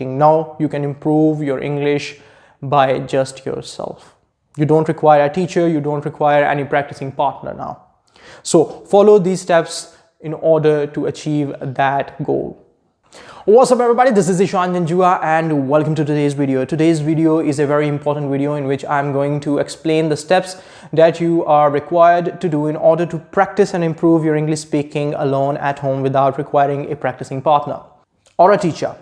Now you can improve your English by just yourself. You don't require a teacher, you don't require any practicing partner now. So follow these steps in order to achieve that goal. What's up everybody, this is Zeeshan Janjua and welcome to today's video. Today's video is a very important video in which I'm going to explain the steps that you are required to do in order to practice and improve your English speaking alone at home without requiring a practicing partner or a teacher.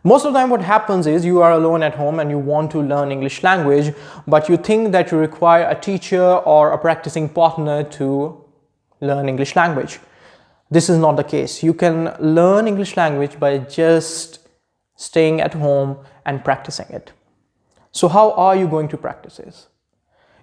Most of the time what happens is you are alone at home and you want to learn English language, but you think that you require a teacher or a practicing partner to learn English language. This is not the case. You can learn English language by just staying at home and practicing it. So how are you going to practice this?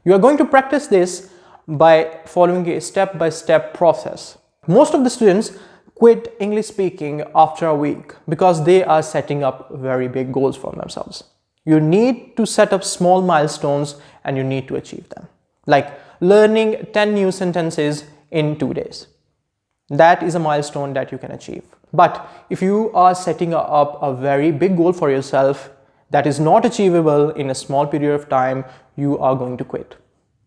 You are going to practice this by following a step-by-step process. Most of the students quit English speaking after a week because they are setting up very big goals for themselves. You need to set up small milestones and you need to achieve them. Like learning 10 new sentences in 2 days. That is a milestone that you can achieve. But if you are setting up a very big goal for yourself that is not achievable in a small period of time, you are going to quit.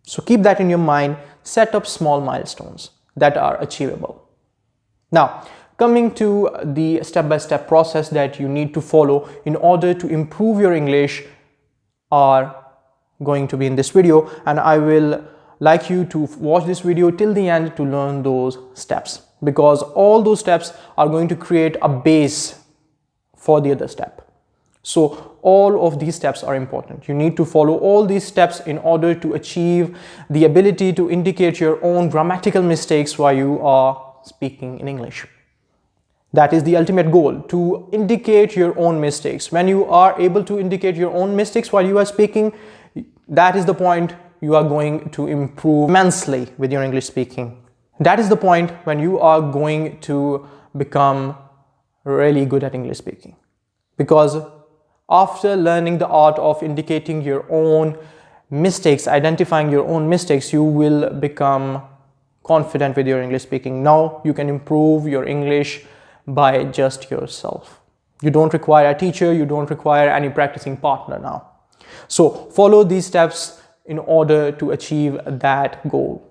So keep that in your mind. Set up small milestones that are achievable. Now, coming to the step-by-step process that you need to follow in order to improve your English are going to be in this video, and I will like you to watch this video till the end to learn those steps, because all those steps are going to create a base for the other step. So all of these steps are important. You need to follow all these steps in order to achieve the ability to indicate your own grammatical mistakes while you are speaking in English. That is the ultimate goal, to indicate your own mistakes. When you are able to indicate your own mistakes while you are speaking, that is the point you are going to improve immensely with your English speaking. That is the point when you are going to become really good at English speaking. Because after learning the art of indicating your own mistakes, identifying your own mistakes, you will become confident with your English speaking. Now you can improve your English by just yourself. You don't require a teacher, you don't require any practicing partner now. So follow these steps in order to achieve that goal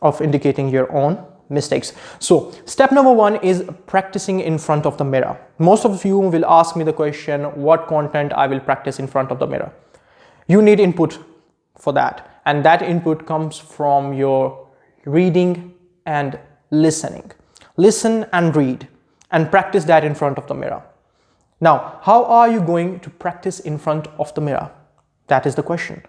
of indicating your own mistakes. So step number 1 is practicing in front of the mirror. Most of you will ask me the question, what content I will practice in front of the mirror? You need input for that, and that input comes from your reading and listening. Listen and read and practice that in front of the mirror. Now, how are you going to practice in front of the mirror? That is the question.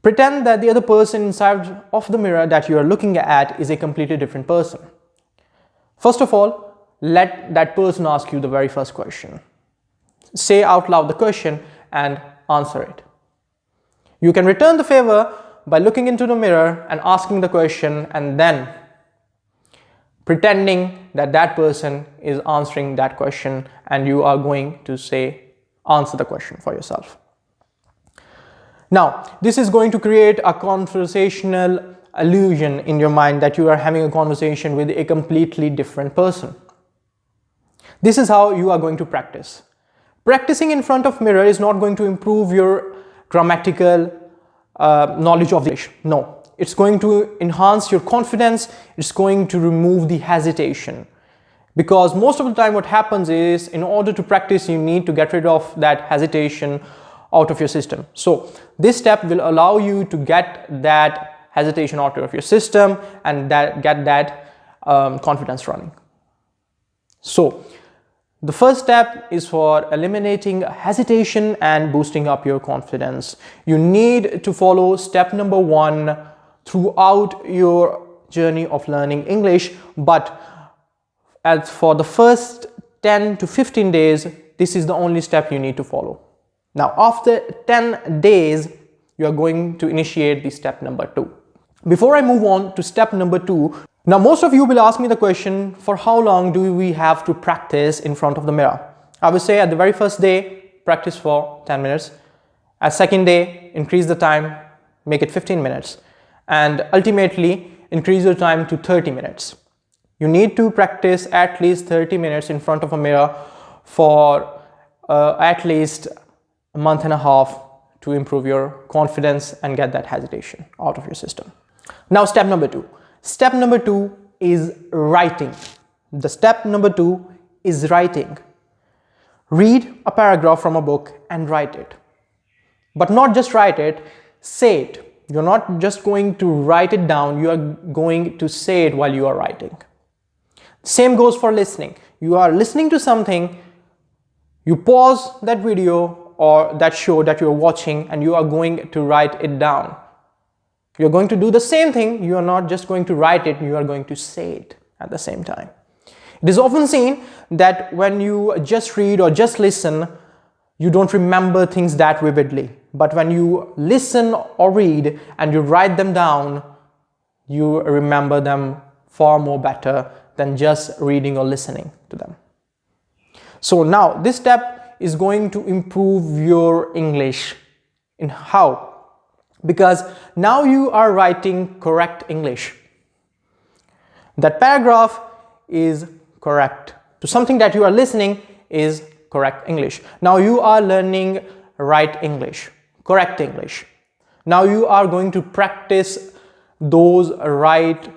Pretend that the other person inside of the mirror that you are looking at is a completely different person. First of all, let that person ask you the very first question. Say out loud the question and answer it. You can return the favor by looking into the mirror and asking the question and then pretending that that person is answering that question and you are going to answer the question for yourself. Now, this is going to create a conversational illusion in your mind that you are having a conversation with a completely different person. This is how you are going to practice. Practicing in front of mirror is not going to improve your grammatical knowledge of English. No, it's going to enhance your confidence. It's going to remove the hesitation. Because most of the time what happens is, in order to practice, you need to get rid of that hesitation out of your system. So this step will allow you to get that hesitation out of your system and get that confidence running. So the first step is for eliminating hesitation and boosting up your confidence. You need to follow step number 1 throughout your journey of learning English, but as for the first 10 to 15 days, this is the only step you need to follow. Now, after 10 days, you are going to initiate the step number 2. Before I move on to step number 2, now most of you will ask me the question, for how long do we have to practice in front of the mirror? I would say at the very first day, practice for 10 minutes. At second day, increase the time, make it 15 minutes. And ultimately, increase your time to 30 minutes. You need to practice at least 30 minutes in front of a mirror for at least a month and a half to improve your confidence and get that hesitation out of your system. Now, step number 2. Step number 2 is writing. The step number 2 is writing. Read a paragraph from a book and write it. But not just write it, say it. You're not just going to write it down, you are going to say it while you are writing. Same goes for listening. You are listening to something, you pause that video or that show that you're watching and you are going to write it down. You're going to do the same thing, you are not just going to write it, you are going to say it at the same time. It is often seen that when you just read or just listen, you don't remember things that vividly. But when you listen or read and you write them down, you remember them far more better than just reading or listening to them. So now this step is going to improve your English. In how? Because now you are writing correct English. That paragraph is correct. To something that you are listening is correct English. Now you are learning right English, correct English. Now you are going to practice those right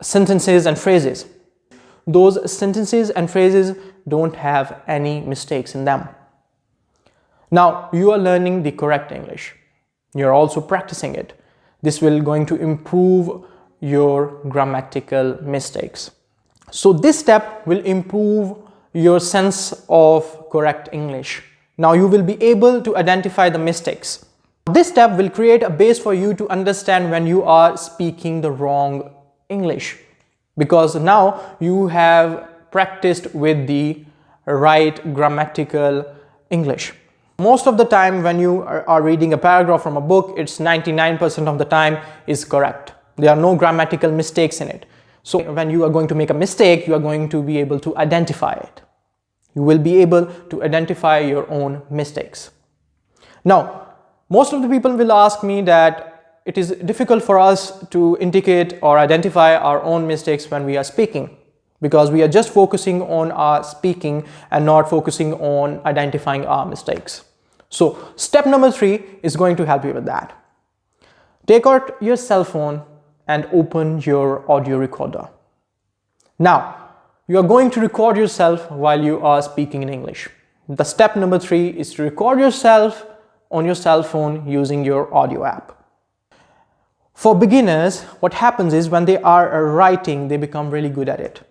sentences and phrases. Those sentences and phrases don't have any mistakes in them. Now you are learning the correct English. You're also practicing it. This will going to improve your grammatical mistakes. So this step will improve your sense of correct English. Now you will be able to identify the mistakes. This step will create a base for you to understand when you are speaking the wrong English, because now you have practiced with the right grammatical English. Most of the time when you are reading a paragraph from a book, it's 99% of the time is correct. There are no grammatical mistakes in it. So when you are going to make a mistake, you are going to be able to identify it. You will be able to identify your own mistakes. Now, most of the people will ask me that it is difficult for us to indicate or identify our own mistakes when we are speaking, because we are just focusing on our speaking and not focusing on identifying our mistakes. So step number 3 is going to help you with that. Take out your cell phone and open your audio recorder. Now, you are going to record yourself while you are speaking in English. The step number 3 is to record yourself on your cell phone using your audio app. For beginners, what happens is when they are writing, they become really good at it.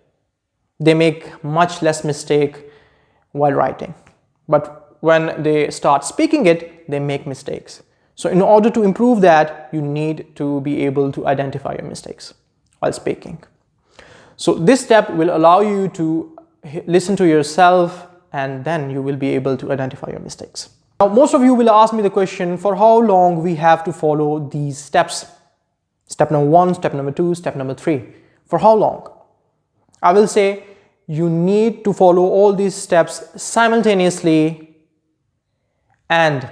They make much less mistake while writing. But when they start speaking it, they make mistakes. So in order to improve that, you need to be able to identify your mistakes while speaking. So this step will allow you to listen to yourself, and then you will be able to identify your mistakes. Now, most of you will ask me the question, for how long we have to follow these steps? Step number 1, step number 2, step number 3. For how long? I will say you need to follow all these steps simultaneously, and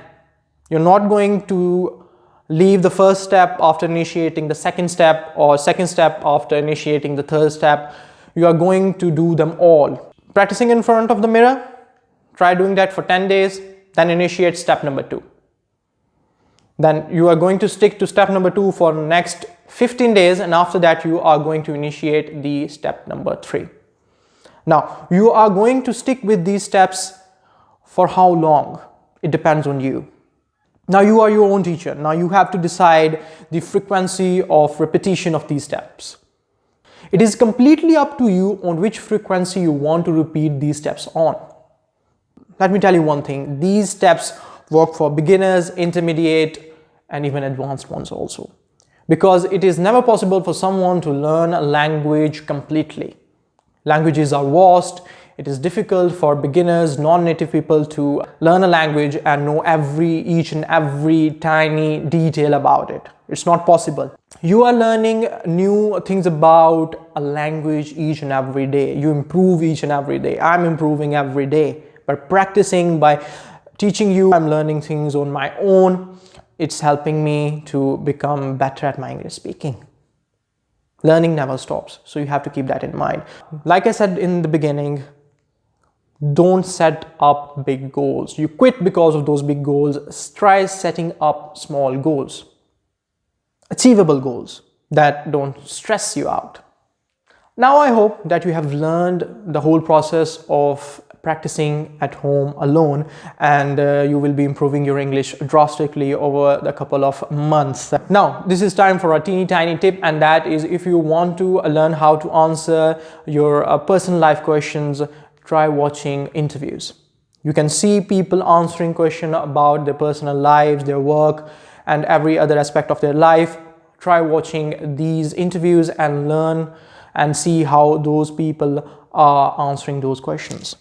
you're not going to leave the first step after initiating the second step, or second step after initiating the third step. You are going to do them all. Practicing in front of the mirror, try doing that for 10 days, then initiate step number 2. Then you are going to stick to step number 2 for the next 15 days, and after that you are going to initiate the step number 3. Now, you are going to stick with these steps for how long? It depends on you. Now you are your own teacher. Now you have to decide the frequency of repetition of these steps. It is completely up to you on which frequency you want to repeat these steps on. Let me tell you one thing, these steps work for beginners, intermediate, and even advanced ones also. Because it is never possible for someone to learn a language completely. Languages are vast. It is difficult for beginners, non-native people to learn a language and know each and every tiny detail about it. It's not possible. You are learning new things about a language each and every day. You improve each and every day. I'm improving every day. But practicing, by teaching you, I'm learning things on my own. It's helping me to become better at my English speaking. Learning never stops, so you have to keep that in mind. Like I said in the beginning, Don't set up big goals. You quit because of those big goals. Try setting up small goals, achievable goals that don't stress you out. Now I hope that you have learned the whole process of practicing at home alone, and you will be improving your English drastically over the couple of months. Now this is time for a teeny tiny tip, and that is, if you want to learn how to answer your personal life questions, try watching interviews. You can see people answering questions about their personal lives, their work, and every other aspect of their life. Try watching these interviews and learn and see how those people are answering those questions.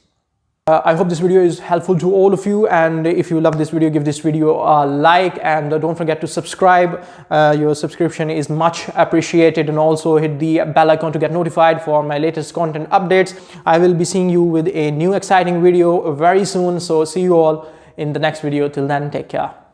I hope this video is helpful to all of you, and if you love this video, give this video a like, and don't forget to subscribe. Your subscription is much appreciated, and also hit the bell icon to get notified for my latest content updates. I will be seeing you with a new exciting video very soon, so see you all in the next video. Till then, take care.